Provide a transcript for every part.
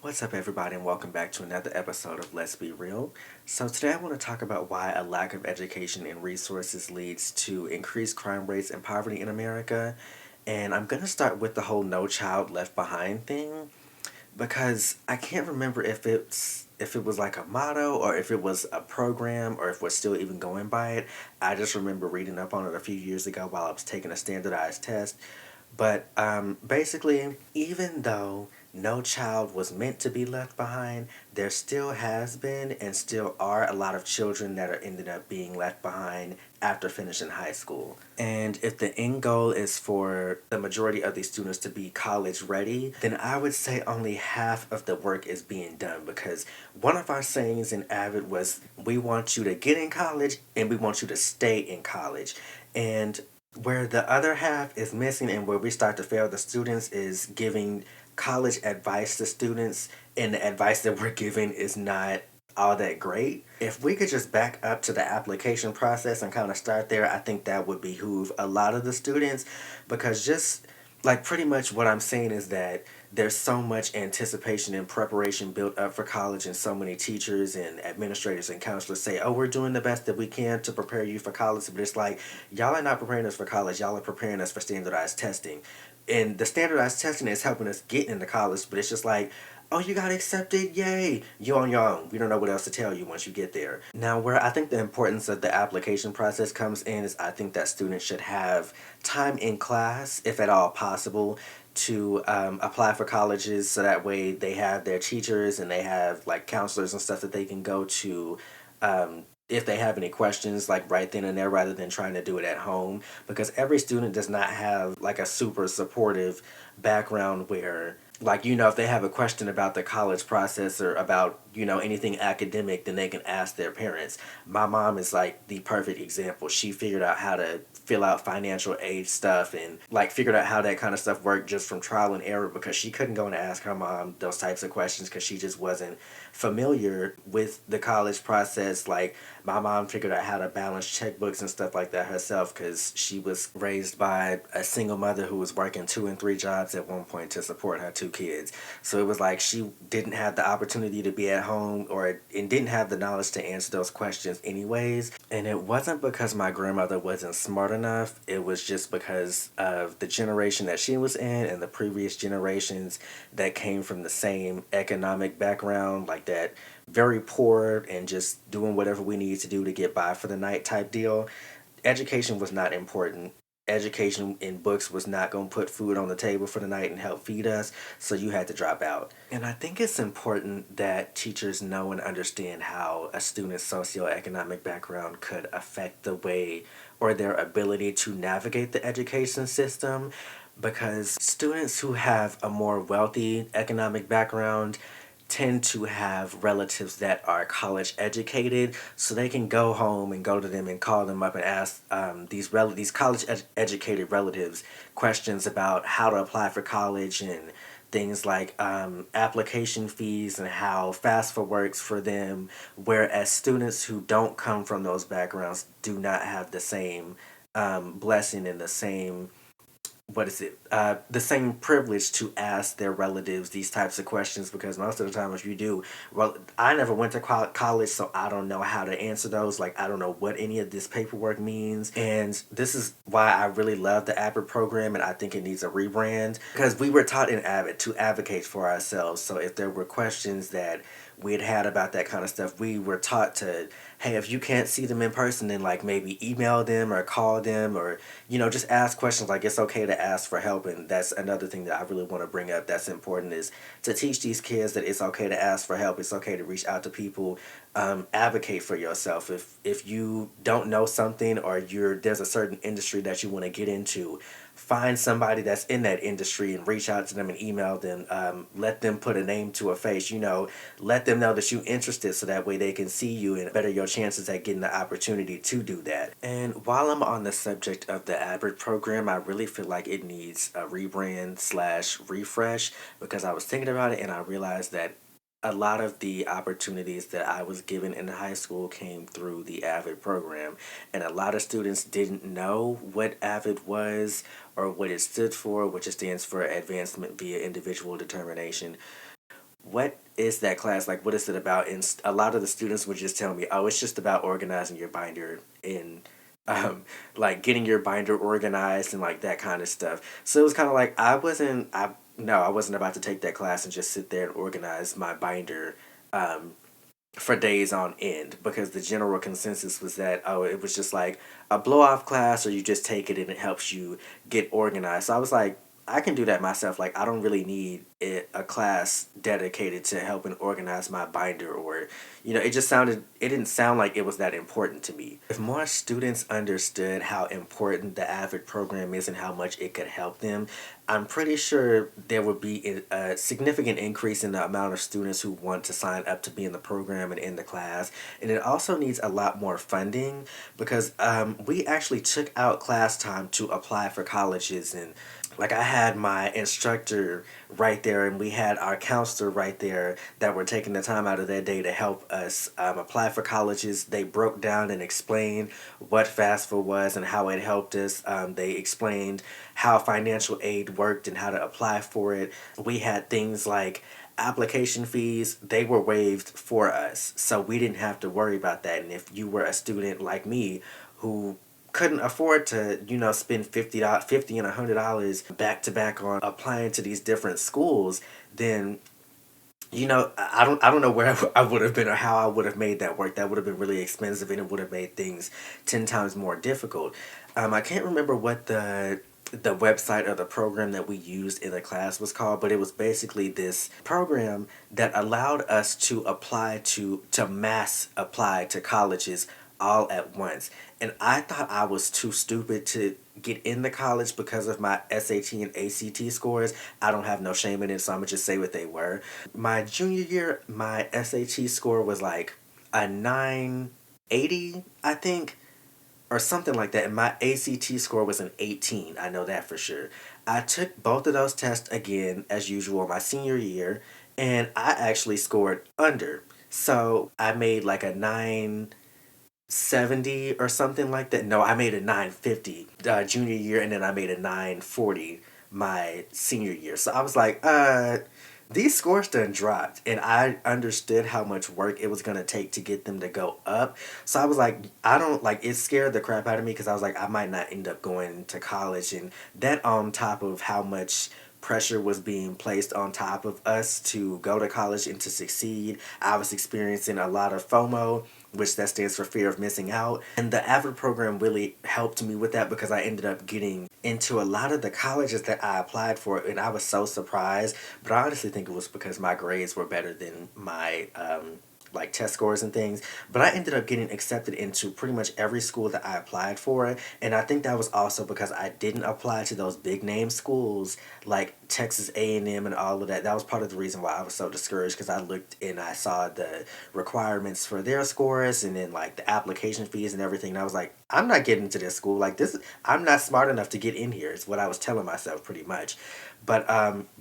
What's up, everybody, and welcome back to another episode of Let's Be Real. So, today I want to talk about why a lack of education and resources leads to increased crime rates and poverty in America. And I'm going to start with the whole No Child Left Behind thing because I can't remember if it was like a motto or if it was a program or if we're still even going by it. I just remember reading up on it a few years ago while I was taking a standardized test. But basically, even though no child was meant to be left behind, there still has been and still are a lot of children that are ended up being left behind after finishing high school. And if the end goal is for the majority of these students to be college ready, then I would say only half of the work is being done because one of our sayings in Avid was we want you to get in college and we want you to stay in college. And where the other half is missing and where we start to fail the students is giving college advice to students, and the advice that we're giving is not all that great. If we could just back up to the application process and kind of start there, I think that would behoove a lot of the students because just like pretty much what I'm saying is that there's so much anticipation and preparation built up for college, and so many teachers and administrators and counselors say, oh, we're doing the best that we can to prepare you for college. But it's like, y'all are not preparing us for college, y'all are preparing us for standardized testing. And the standardized testing is helping us get into college, but it's just like, oh, you got accepted, yay, you on your own. We don't know what else to tell you once you get there. Now, where I think the importance of the application process comes in is I think that students should have time in class, if at all possible, to apply for colleges so that way they have their teachers and they have like counselors and stuff that they can go to if they have any questions like right then and there rather than trying to do it at home, because every student does not have like a super supportive background where like if they have a question about the college process or about anything academic, then they can ask their parents. My mom is like the perfect example. She figured out how to fill out financial aid stuff and like figured out how that kind of stuff worked just from trial and error because she couldn't go and ask her mom those types of questions because she just wasn't familiar with the college process. Like my mom figured out how to balance checkbooks and stuff like that herself because she was raised by a single mother who was working 2 and 3 jobs at one point to support her 2 kids. So it was like she didn't have the opportunity to be at home and didn't have the knowledge to answer those questions anyways. And it wasn't because my grandmother wasn't smart enough. It was just because of the generation that she was in and the previous generations that came from the same economic background, like that very poor and just doing whatever we need to do to get by for the night type deal. Education was not important. Education in books was not going to put food on the table for the night and help feed us, so you had to drop out. And I think it's important that teachers know and understand how a student's socioeconomic background could affect the way or their ability to navigate the education system, because students who have a more wealthy economic background tend to have relatives that are college educated, so they can go home and go to them and call them up and ask these college educated relatives questions about how to apply for college and things like application fees and how FAFSA works for them, whereas students who don't come from those backgrounds do not have the same blessing and the same the same privilege to ask their relatives these types of questions, because most of the time if you do, well, I never went to college, so I don't know how to answer those. Like, I don't know what any of this paperwork means, and this is why I really love the Avid program, and I think it needs a rebrand, because we were taught in Avid to advocate for ourselves. So if there were questions that we had about that kind of stuff, we were taught to, hey, if you can't see them in person, then like maybe email them or call them, or just ask questions. Like, it's okay to ask for help. And that's another thing that I really want to bring up that's important, is to teach these kids that it's okay to ask for help. It's okay to reach out to people. Advocate for yourself. If you don't know something, or there's a certain industry that you want to get into, find somebody that's in that industry and reach out to them and email them. Let them put a name to a face. Let them know that you're interested, so that way they can see you and better your chances at getting the opportunity to do that. And while I'm on the subject of the Average program, I really feel like it needs a rebrand slash refresh, because I was thinking about it and I realized that a lot of the opportunities that I was given in high school came through the AVID program, and a lot of students didn't know what AVID was or what it stood for, which it stands for Advancement via Individual Determination. what is that class? Like, what is it about? And a lot of the students would just tell me, oh, it's just about organizing your binder and um, like getting your binder organized and like that kind of stuff. So it was kind of like I wasn't about to take that class and just sit there and organize my binder um, for days on end, because the general consensus was that, oh, it was just like a blow off class, or you just take it and it helps you get organized. So I was like, I can do that myself. Like, I don't really need a class dedicated to helping organize my binder, or it didn't sound like it was that important to me. If more students understood how important the AVID program is and how much it could help them, I'm pretty sure there would be a significant increase in the amount of students who want to sign up to be in the program and in the class. And it also needs a lot more funding, because we actually took out class time to apply for colleges. And like, I had my instructor right there, and we had our counselor right there that were taking the time out of their day to help us apply for colleges. They broke down and explained what FAFSA was and how it helped us. They explained how financial aid worked and how to apply for it. We had things like application fees, they were waived for us, so we didn't have to worry about that. And if you were a student like me who couldn't afford to, spend $50 and $100 back to back on applying to these different schools, then I don't know where I would have been or how I would have made that work. That would have been really expensive, and it would have made things 10 times more difficult. I can't remember what the website or the program that we used in the class was called, but it was basically this program that allowed us to mass apply to colleges all at once. And I thought I was too stupid to get in the college because of my SAT and ACT scores. I don't have no shame in it, so I'm gonna just say what they were. My junior year, my SAT score was like a 980, I think, or something like that. And my ACT score was an 18. I know that for sure. I took both of those tests again, as usual, my senior year, and I actually scored under. So I made like a 970 or something like that. No, I made a 950 junior year, and then I made a 940 my senior year. So I was like, these scores done dropped, and I understood how much work it was gonna take to get them to go up. So I was like, I don't like it. Scared the crap out of me, because I was like, I might not end up going to college, and that on top of how much pressure was being placed on top of us to go to college and to succeed. I was experiencing a lot of FOMO, which that stands for fear of missing out. And the AVID program really helped me with that, because I ended up getting into a lot of the colleges that I applied for, and I was so surprised. But I honestly think it was because my grades were better than my like test scores and things. But I ended up getting accepted into pretty much every school that I applied for. And I think that was also because I didn't apply to those big name schools like Texas A&M and all of that. That was part of the reason why I was so discouraged, because I looked and I saw the requirements for their scores, and then like the application fees and everything. And I was like, I'm not getting into this school. Like, I'm not smart enough to get in here, is what I was telling myself pretty much. But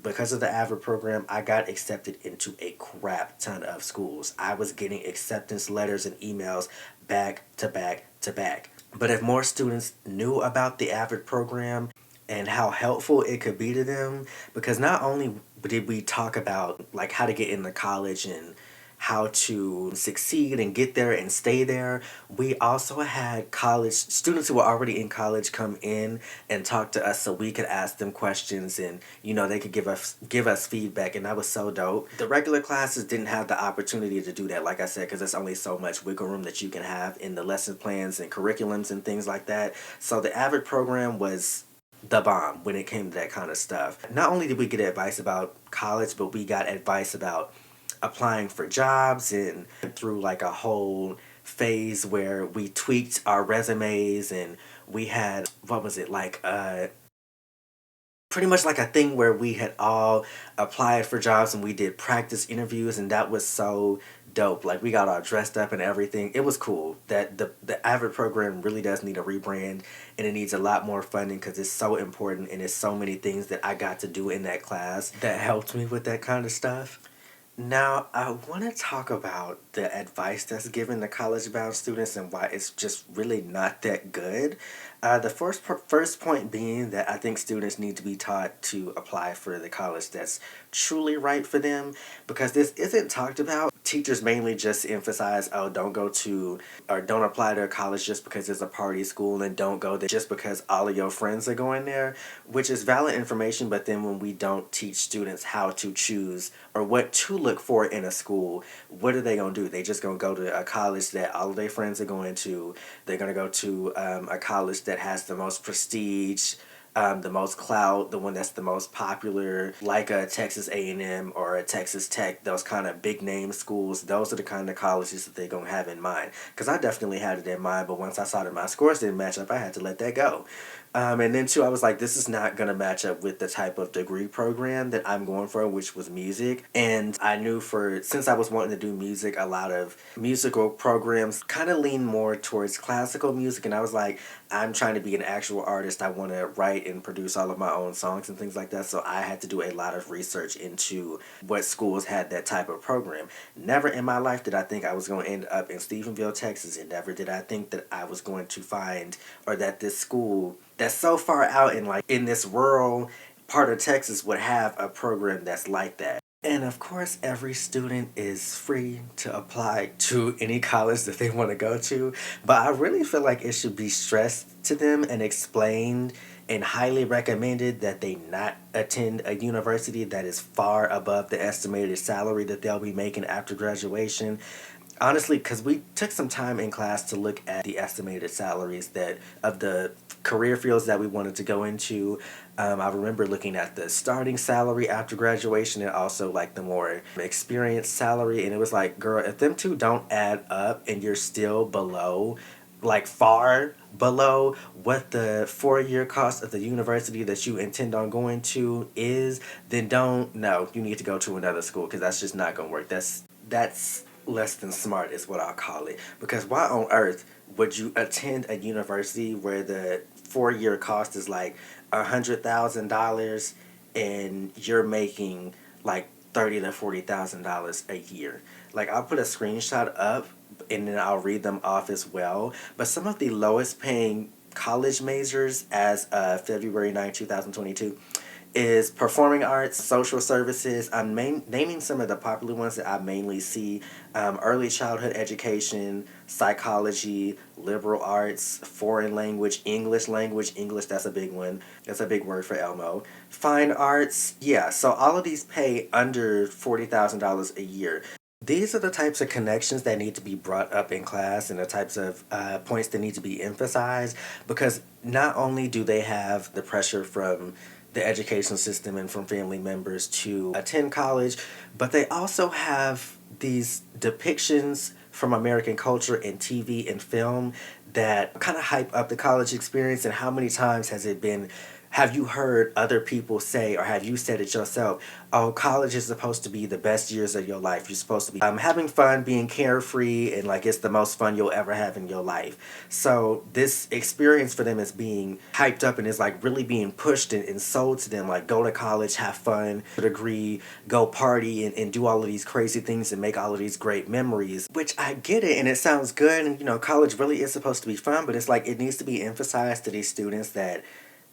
because of the AVID program, I got accepted into a crap ton of schools. I was getting acceptance letters and emails back to back to back. But if more students knew about the AVID program and how helpful it could be to them, because not only did we talk about like how to get into college and how to succeed and get there and stay there, we also had college students who were already in college come in and talk to us, so we could ask them questions, and they could give us feedback. And that was so dope. The regular classes didn't have the opportunity to do that, like I said, because there's only so much wiggle room that you can have in the lesson plans and curriculums and things like that. So the AVID program was the bomb when it came to that kind of stuff. Not only did we get advice about college, but we got advice about applying for jobs, and through like a whole phase where we tweaked our resumes, and we had, what was it, like pretty much like a thing where we had all applied for jobs, and we did practice interviews, and that was so dope. Like, we got all dressed up and everything. It was cool. That the AVID program really does need a rebrand, and it needs a lot more funding, because it's so important, and it's so many things that I got to do in that class that helped me with that kind of stuff. Now, I want to talk about the advice that's given to college-bound students and why it's just really not that good. The first point being that I think students need to be taught to apply for the college that's truly right for them, because this isn't talked about. Teachers mainly just emphasize, oh, don't go to or don't apply to a college just because it's a party school, and don't go there just because all of your friends are going there, which is valid information. But then when we don't teach students how to choose or what to look for in a school, what are they going to do? They just going to go to a college that all of their friends are going to. They're going to go to a college that has the most prestige, the most clout, the one that's the most popular, like a Texas A&M or a Texas Tech, those kind of big name schools. Those are the kind of colleges that they're going to have in mind. Because I definitely had it in mind, but once I saw that my scores didn't match up, I had to let that go. And then too, I was like, this is not going to match up with the type of degree program that I'm going for, which was music. And I knew since I was wanting to do music, a lot of musical programs kind of lean more towards classical music. And I was like, I'm trying to be an actual artist. I want to write and produce all of my own songs and things like that. So I had to do a lot of research into what schools had that type of program. Never in my life did I think I was going to end up in Stephenville, Texas. And never did I think that I was going to find, or that this school that's so far out in this rural part of Texas would have a program that's like that. And of course, every student is free to apply to any college that they want to go to. But I really feel like it should be stressed to them and explained and highly recommended that they not attend a university that is far above the estimated salary that they'll be making after graduation. Honestly, because we took some time in class to look at the estimated salaries that of the career fields that we wanted to go into. I remember looking at the starting salary after graduation and also like the more experienced salary, and it was like, girl, if them two don't add up and you're still below, like far below what the 4-year cost of the university that you intend on going to is, then don't, no, you need to go to another school, because that's just not going to work. That's less than smart is what I'll call it. Because why on earth would you attend a university where the 4-year cost is like $100,000 and you're making like $30,000 to $40,000 a year? Like, I'll put a screenshot up and then I'll read them off as well. But some of the lowest paying college majors as of February 2022 is performing arts, social services. I'm naming some of the popular ones that I mainly see: early childhood education, psychology, liberal arts, foreign language, English, that's a big one. That's a big word for Elmo. Fine arts, yeah, so all of these pay under $40,000 a year. These are the types of connections that need to be brought up in class and the types of points that need to be emphasized, because not only do they have the pressure from the education system and from family members to attend college, but they also have these depictions from American culture in TV and film that kind of hype up the college experience. And how many times have you heard other people say, or have you said it yourself, oh, college is supposed to be the best years of your life. You're supposed to be having fun, being carefree, and like it's the most fun you'll ever have in your life. So this experience for them is being hyped up and is like really being pushed and sold to them, like, go to college, have fun, degree, go party, and do all of these crazy things and make all of these great memories, which I get it and it sounds good. And college really is supposed to be fun, but it's like it needs to be emphasized to these students that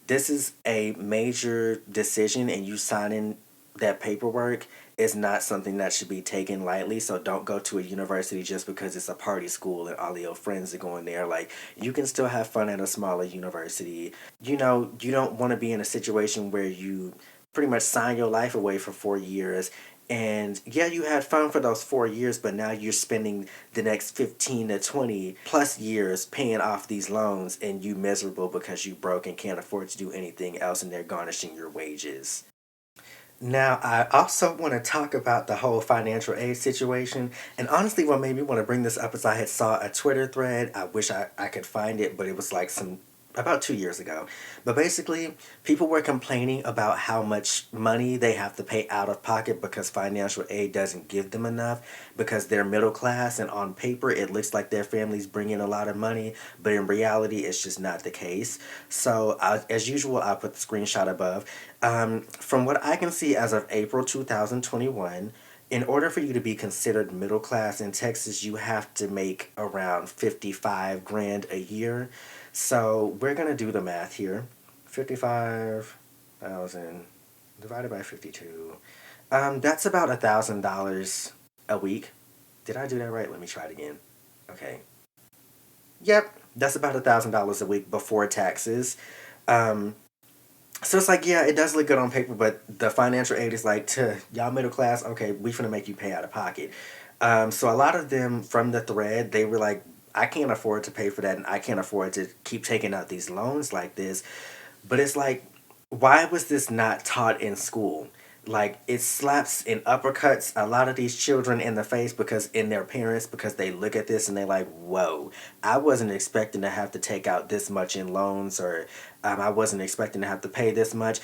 this is a major decision, and you signing that paperwork is not something that should be taken lightly. So don't go to a university just because it's a party school and all of your friends are going there. Like, you can still have fun at a smaller university. You don't want to be in a situation where you pretty much sign your life away for 4 years. And yeah, you had fun for those 4 years, but now you're spending the next 15 to 20 plus years paying off these loans, and you miserable because you broke and can't afford to do anything else, and they're garnishing your wages. Now, I also want to talk about the whole financial aid situation. And honestly, what made me want to bring this up is I had saw a Twitter thread. I wish I could find it, but it was like about 2 years ago. But basically, people were complaining about how much money they have to pay out of pocket because financial aid doesn't give them enough, because they're middle class and on paper it looks like their family's bringing a lot of money, but in reality it's just not the case. So as usual, I'll put the screenshot above. From what I can see as of April 2021, in order for you to be considered middle class in Texas, you have to make around 55 grand a year. So we're going to do the math here. 55,000 divided by 52. That's about $1,000 a week. Did I do that right? Let me try it again. Okay. Yep, that's about $1,000 a week before taxes. Um, so it's like, yeah, it does look good on paper, but the financial aid is like, to y'all middle class, okay, we finna make you pay out of pocket. So a lot of them from the thread, they were like, I can't afford to pay for that, and I can't afford to keep taking out these loans like this. But it's like, why was this not taught in school? Like, it slaps and uppercuts a lot of these children in the face because in their parents, because they look at this and they're like, whoa, I wasn't expecting to have to take out this much in loans, or I wasn't expecting to have to pay this much.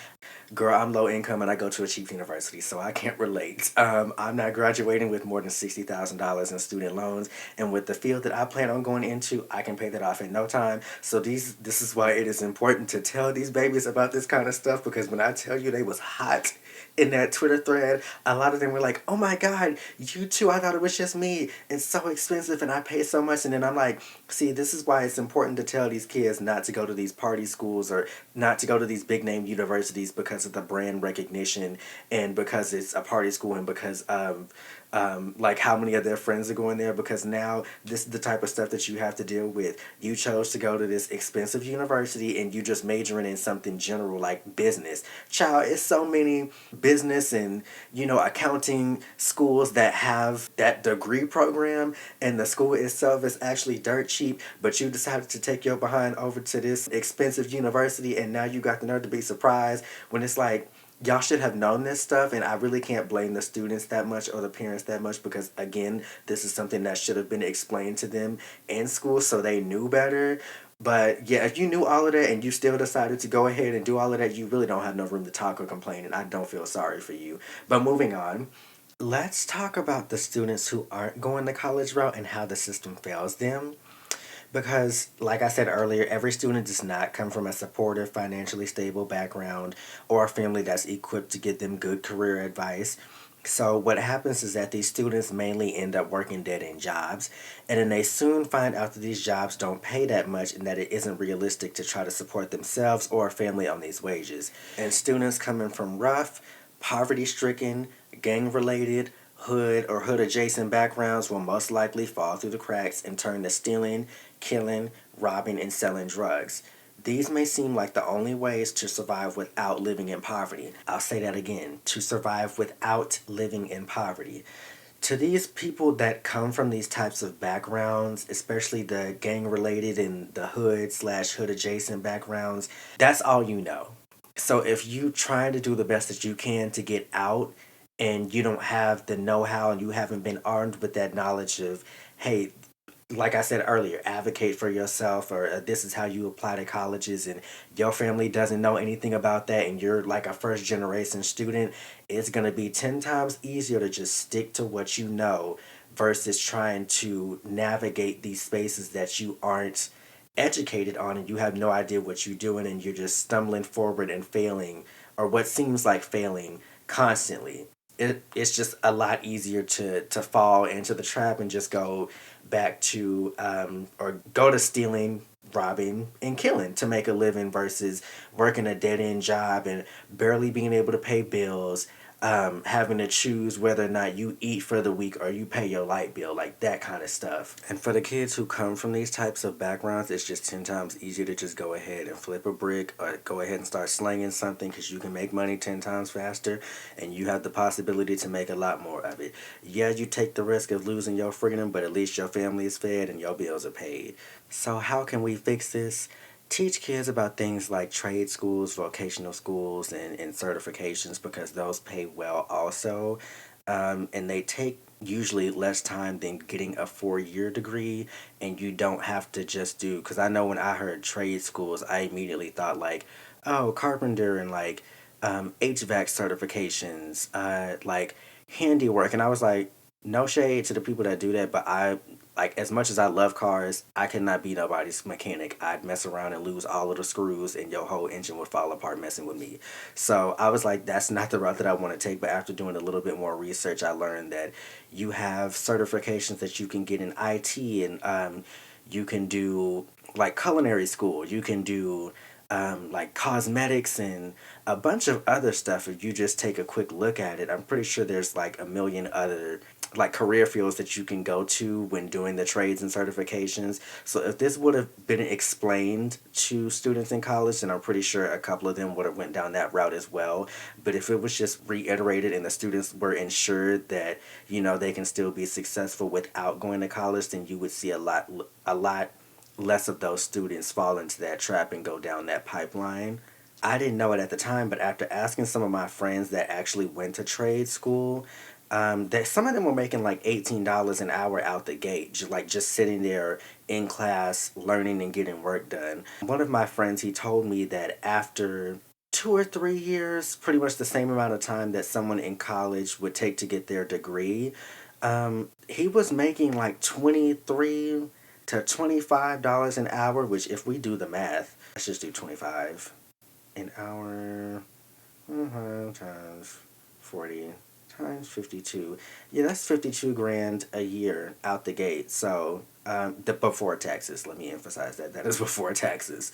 Girl, I'm low income and I go to a cheap university, so I can't relate. I'm not graduating with more than $60,000 in student loans, and with the field that I plan on going into, I can pay that off in no time. So this is why it is important to tell these babies about this kind of stuff, because when I tell you they was hot in that Twitter thread, a lot of them were like, "Oh my God, you too? I thought it was just me. It's so expensive, and I pay so much." And then I'm like, "See, this is why it's important to tell these kids not to go to these party schools or not to go to these big name universities because of the brand recognition and because it's a party school and because of like how many of their friends are going there, because now this is the type of stuff that you have to deal with. You chose to go to this expensive university and you just majoring in something general like business. Child, it's so many business and accounting schools that have that degree program, and the school itself is actually dirt cheap, but you decided to take your behind over to this expensive university, and now you got the nerve to be surprised when it's like, y'all should have known this stuff. And I really can't blame the students that much or the parents that much, because again, this is something that should have been explained to them in school so they knew better. But yeah, if you knew all of that and you still decided to go ahead and do all of that, you really don't have no room to talk or complain, and I don't feel sorry for you. But moving on, let's talk about the students who aren't going the college route and how the system fails them. Because, like I said earlier, every student does not come from a supportive, financially stable background or a family that's equipped to give them good career advice. So, what happens is that these students mainly end up working dead end jobs, and then they soon find out that these jobs don't pay that much and that it isn't realistic to try to support themselves or a family on these wages. And students coming from rough, poverty stricken, gang related, hood or hood adjacent backgrounds will most likely fall through the cracks and turn to stealing, killing, robbing, and selling drugs. These may seem like the only ways to survive without living in poverty. I'll say that again, to survive without living in poverty. To these people that come from these types of backgrounds, especially the gang related and the hood slash hood adjacent backgrounds, that's all you know. So if you trying to do the best that you can to get out and you don't have the know-how and you haven't been armed with that knowledge of, hey, like I said earlier, advocate for yourself, or this is how you apply to colleges, and your family doesn't know anything about that, and you're like a first generation student, it's going to be 10 times easier to just stick to what you know versus trying to navigate these spaces that you aren't educated on and you have no idea what you're doing, and you're just stumbling forward and failing, or what seems like failing constantly. It's just a lot easier to fall into the trap and just go back to or go to stealing, robbing, and killing to make a living versus working a dead end job and barely being able to pay bills, having to choose whether or not you eat for the week or you pay your light bill, like that kind of stuff. And for the kids who come from these types of backgrounds, it's just 10 times easier to just go ahead and flip a brick or go ahead and start slinging something, because you can make money 10 times faster and you have the possibility to make a lot more of it. Yeah, you take the risk of losing your freedom, but at least your family is fed and your bills are paid. So, how can we fix this? Teach kids about things like trade schools, vocational schools, and certifications, because those pay well also. And they take usually less time than getting a 4 year degree, and you don't have to just do, because I know when I heard trade schools, I immediately thought like, oh, carpenter and like HVAC certifications, like handiwork. And I was like, no shade to the people that do that, but I like, as much as I love cars, I could not be nobody's mechanic. I'd mess around and lose all of the screws, and your whole engine would fall apart messing with me. So I was like, that's not the route that I want to take. But after doing a little bit more research, I learned that you have certifications that you can get in IT, and you can do like culinary school. You can do like cosmetics and a bunch of other stuff. If you just take a quick look at it, I'm pretty sure there's like a million other like career fields that you can go to when doing the trades and certifications. So if this would have been explained to students in college, then I'm pretty sure a couple of them would have went down that route as well. But if it was just reiterated and the students were ensured that, you know, they can still be successful without going to college, then you would see a lot less of those students fall into that trap and go down that pipeline. I didn't know it at the time, but after asking some of my friends that actually went to trade school, that some of them were making like $18 an hour out the gate, like just sitting there in class, learning and getting work done. One of my friends, he told me that after 2 or 3 years, pretty much the same amount of time that someone in college would take to get their degree, he was making like 23 to $25 an hour. Which, if we do the math, let's just do 25 an hour times 40 times 52. Yeah, that's 52 grand a year out the gate. So, the before taxes, let me emphasize that that is before taxes.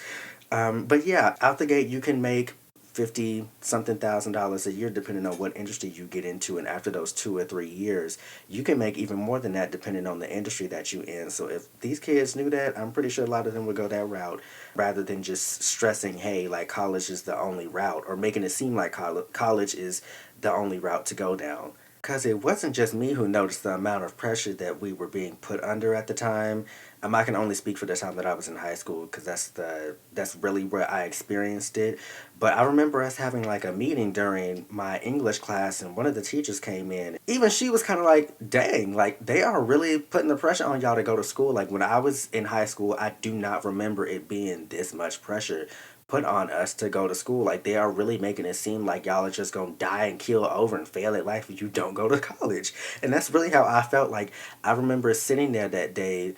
But yeah, out the gate you can make 50 something thousand dollars a year depending on what industry you get into, and after those 2 or 3 years you can make even more than that depending on the industry that you in. So if these kids knew that, I'm pretty sure a lot of them would go that route rather than just stressing, hey, like college is the only route, or making it seem like college is the only route to go down. Because it wasn't just me who noticed the amount of pressure that we were being put under at the time. I can only speak for the time that I was in high school because that's really where I experienced it. But I remember us having like a meeting during my English class, and one of the teachers came in. Even she was kind of like, "Dang, like they are really putting the pressure on y'all to go to school." Like when I was in high school, I do not remember it being this much pressure put on us to go to school. Like they are really making it seem like y'all are just gonna die and kill over and fail at life if you don't go to college. And that's really how I felt. Like I remember sitting there that day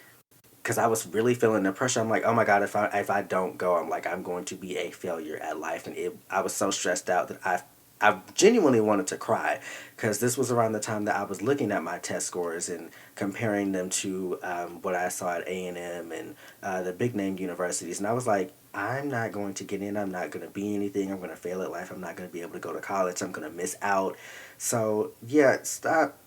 because I was really feeling the pressure. I'm like, oh my god, if I don't go, I'm like I'm going to be a failure at life, and I was so stressed out that I genuinely wanted to cry because this was around the time that I was looking at my test scores and comparing them to what I saw at A&M and the big name universities, and I was like, I'm not going to get in. I'm not going to be anything. I'm going to fail at life. I'm not going to be able to go to college. I'm going to miss out. So yeah, stop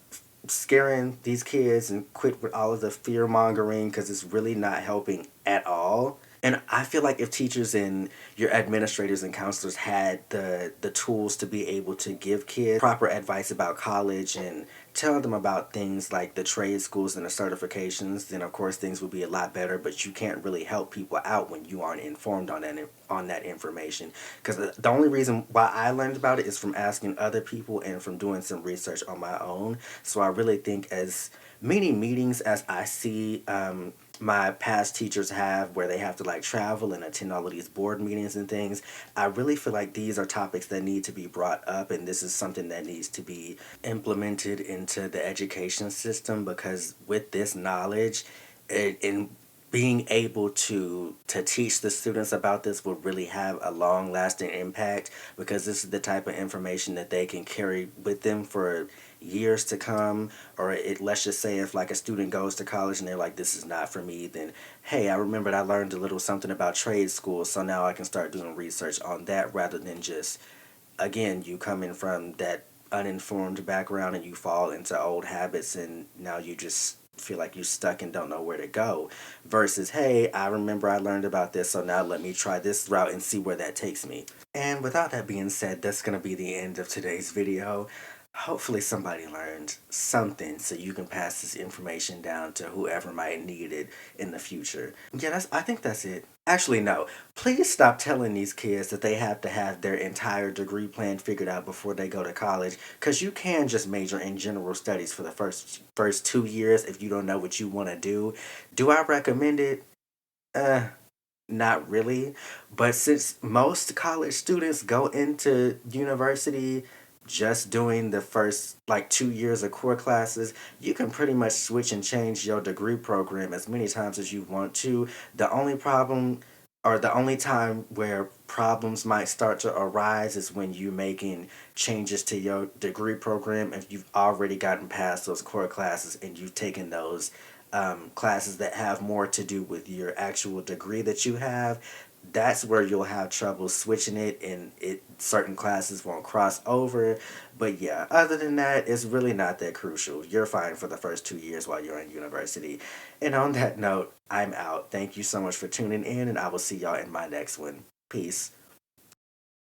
scaring these kids and quit with all of the fear mongering because it's really not helping at all. And I feel like if teachers and your administrators and counselors had the tools to be able to give kids proper advice about college and tell them about things like the trade schools and the certifications, then of course things would be a lot better. But you can't really help people out when you aren't informed on that information. Because the only reason why I learned about it is from asking other people and from doing some research on my own. So I really think as many meetings as I see my past teachers have where they have to like travel and attend all of these board meetings and things, I really feel like these are topics that need to be brought up, and this is something that needs to be implemented into the education system. Because with this knowledge in being able to teach the students about this will really have a long lasting impact, because this is the type of information that they can carry with them for years to come. Or let's just say if like a student goes to college and they're like, this is not for me, then hey, I remembered I learned a little something about trade school, so now I can start doing research on that, rather than just, again, you coming from that uninformed background and you fall into old habits and now you just feel like you're stuck and don't know where to go, versus, hey, I remember I learned about this, so now let me try this route and see where that takes me. And without that being said, that's going to be the end of today's video. Hopefully somebody learned something so you can pass this information down to whoever might need it in the future. Yeah, I think that's it. Actually, no. Please stop telling these kids that they have to have their entire degree plan figured out before they go to college, because you can just major in general studies for the first 2 years if you don't know what you want to do. Do I recommend it? Not really. But since most college students go into university just doing the first like 2 years of core classes, you can pretty much switch and change your degree program as many times as you want to. The only problem, or the only time where problems might start to arise, is when you're making changes to your degree program if you've already gotten past those core classes and you've taken those classes that have more to do with your actual degree that you have. that's where you'll have trouble switching it, and certain classes won't cross over. But yeah, other than that, it's really not that crucial. You're fine for the first 2 years while you're in university. And on that note, I'm out. Thank you so much for tuning in, and I will see y'all in my next one. Peace.